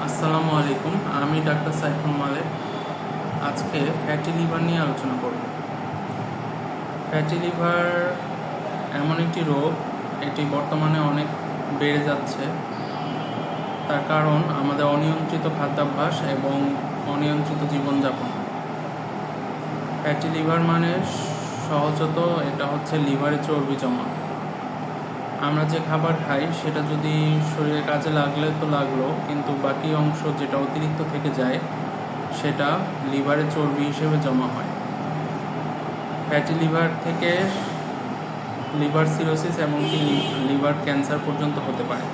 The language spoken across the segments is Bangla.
আসসালামু আলাইকুম। আমি ডাক্তার সাইফুল মালেক। আজকে ফ্যাটি লিভার নিয়ে আলোচনা করব। ফ্যাটি লিভার এমন একটি রোগ, এটি বর্তমানে অনেক বেড়ে যাচ্ছে। তার কারণ আমাদের অনিয়ন্ত্রিত খাদ্যাভ্যাস এবং অনিয়ন্ত্রিত জীবনযাপন। ফ্যাটি লিভার মানে সহজত এটা হচ্ছে লিভারে চর্বি জমা। আমরা যে খাবার খাই সেটা যদি শরীরে কাজে লাগলে তো লাগলো, কিন্তু বাকি অংশ যেটা অতিরিক্ত থেকে যায় সেটা লিভারে চর্বি হিসেবে জমা হয়। ফ্যাটি লিভার থেকে লিভার সিরোসিস এমনকি লিভার ক্যান্সার পর্যন্ত হতে পারে।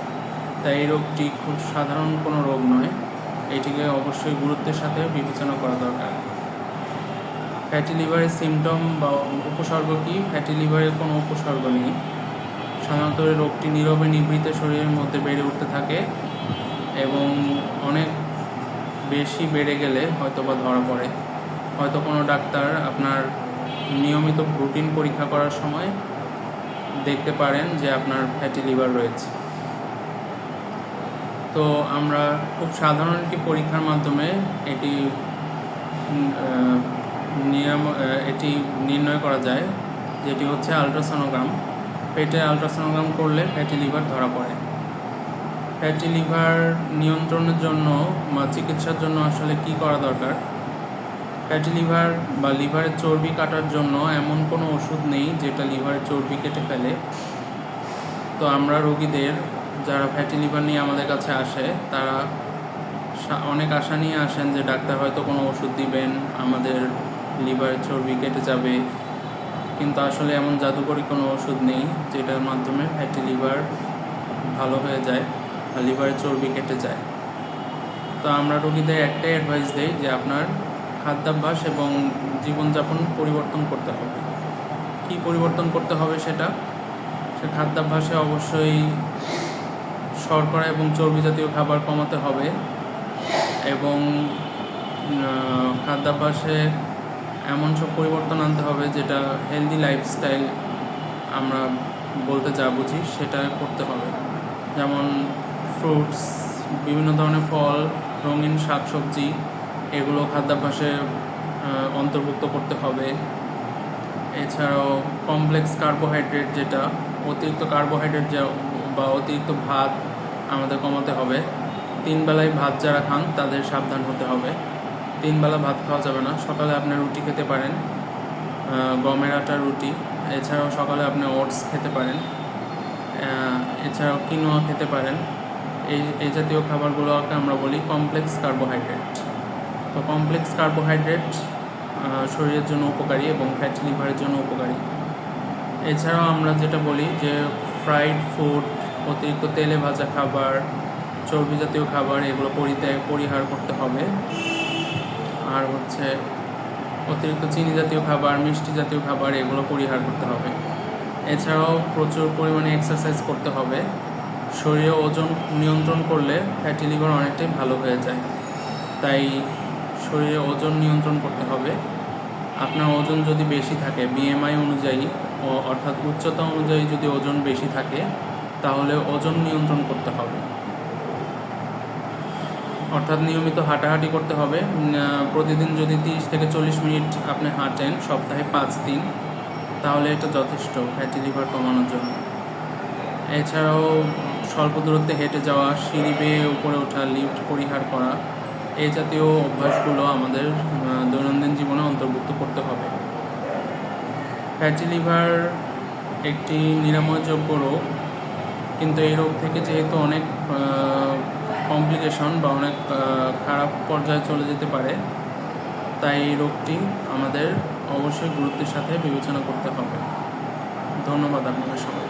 তাই এই রোগটি খুব সাধারণ কোনো রোগ নয়, এটিকে অবশ্যই গুরুত্বের সাথে বিবেচনা করা দরকার। ফ্যাটি লিভারের সিমটম বা উপসর্গ কী? ফ্যাটি লিভারের কোনো উপসর্গ নেই। সাধারণত এই রোগটি নীরবে নিভৃতে শরীরের মধ্যে বেড়ে উঠতে থাকে এবং অনেক বেশি বেড়ে গেলে হয়তো বা ধরা পড়ে। হয়তো কোনো ডাক্তার আপনার নিয়মিত রুটিন পরীক্ষা করার সময় দেখতে পারেন যে আপনার ফ্যাটি লিভার রয়েছে। তো আমরা খুব সাধারণ একটি পরীক্ষার মাধ্যমে এটি নির্ণয় করা যায়, যেটি হচ্ছে আলট্রাসোনোগ্রাম। পেটে আলট্রাসোনোগ্রাম করলে ফ্যাটি লিভার ধরা পড়ে। ফ্যাটি লিভার নিয়ন্ত্রণের জন্য বা চিকিৎসার জন্য আসলে কি করা দরকার? ফ্যাটি লিভার বা লিভারের চর্বি কাটার জন্য এমন কোনো ওষুধ নেই যেটা লিভারের চর্বি কেটে ফেলে। তো আমরা রোগীদের যারা ফ্যাটি লিভার নিয়ে আমাদের কাছে আসে, তারা অনেক আশা নিয়ে আসেন যে ডাক্তার হয়তো কোনো ওষুধ দিবেন, আমাদের লিভারের চর্বি কেটে যাবে। কিন্তু আসলে এমন জাদুকরী কোনো ওষুধ নেই যেটার মাধ্যমে ফ্যাটি লিভার ভালো হয়ে যায় বা লিভারের চর্বি কেটে যায়। তো আমরা রোগীদের একটাই অ্যাডভাইস দিই যে আপনার খাদ্যাভ্যাস এবং জীবনযাপন পরিবর্তন করতে হবে। কি পরিবর্তন করতে হবে সে খাদ্যাভ্যাসে অবশ্যই শর্করা এবং চর্বি জাতীয় খাবার কমাতে হবে এবং খাদ্যাভ্যাসে এমন সব পরিবর্তন আনতে হবে যেটা হেলদি লাইফস্টাইল আমরা বলতে যা বুঝি সেটা করতে হবে। যেমন ফ্রুটস, বিভিন্ন ধরনের ফল, রঙিন শাকসবজি, এগুলো খাদ্যাভ্যাসে অন্তর্ভুক্ত করতে হবে। এছাড়াও কমপ্লেক্স কার্বোহাইড্রেট, যেটা অতিরিক্ত কার্বোহাইড্রেট বা অতিরিক্ত ভাত আমাদের কমাতে হবে। 3 বেলায় ভাত যারা খান তাদের সাবধান হতে হবে। 3 বেলা ভাত খাওয়া যাবে না। সকালে আপনি রুটি খেতে পারেন, গমের আটার রুটি। এছাড়াও সকালে আপনি ওটস খেতে পারেন, এছাড়াও কিনোয়া খেতে পারেন। এই জাতীয় খাবারগুলোকে আমরা বলি কমপ্লেক্স কার্বোহাইড্রেট। তো কমপ্লেক্স কার্বোহাইড্রেট শরীরের জন্য উপকারী এবং ফ্যাটি লিভারের জন্য উপকারী। এছাড়াও আমরা যেটা বলি যে ফ্রাইড ফুড, অতিরিক্ত তেলে ভাজা খাবার, চর্বি জাতীয় খাবার, এগুলো পরিহার করতে হবে। আর হচ্ছে অতিরিক্ত চিনি জাতীয় খাবার, মিষ্টি জাতীয় খাবার, এগুলো পরিহার করতে হবে। এছাড়াও প্রচুর পরিমাণে এক্সারসাইজ করতে হবে। শরীরে ওজন নিয়ন্ত্রণ করলে ফ্যাটি লিভার অনেকটাই ভালো হয়ে যায়। তাই শরীরে ওজন নিয়ন্ত্রণ করতে হবে। আপনার ওজন যদি বেশি থাকে, বিএমআই অনুযায়ী অর্থাৎ উচ্চতা অনুযায়ী যদি ওজন বেশি থাকে, তাহলে ওজন নিয়ন্ত্রণ করতে হবে। অর্থাৎ নিয়মিত হাঁটাহাঁটি করতে হবে। প্রতিদিন যদি 30 থেকে 40 মিনিট আপনি হাঁটেন, সপ্তাহে 5 দিন, তাহলে এটা যথেষ্ট ফ্যাটি লিভার কমানোর জন্য। এছাড়াও স্বল্প দূরত্বে হেঁটে যাওয়া, সিঁড়ি বেয়ে উপরে ওঠা, লিফট পরিহার করা, এই জাতীয় অভ্যাসগুলো আমাদের দৈনন্দিন জীবনে অন্তর্ভুক্ত করতে হবে। ফ্যাটি লিভার একটি নিরাময়যোগ্য রোগ, কিন্তু এই রোগ থেকে যেহেতু অনেক কমপ্লিকেশন বা অনেক খারাপ পর্যায়ে চলে যেতে পারে, তাই এই রোগটি আমাদের অবশ্যই গুরুত্বের সাথে বিবেচনা করতে হবে। ধন্যবাদ আপনাদের সবাই।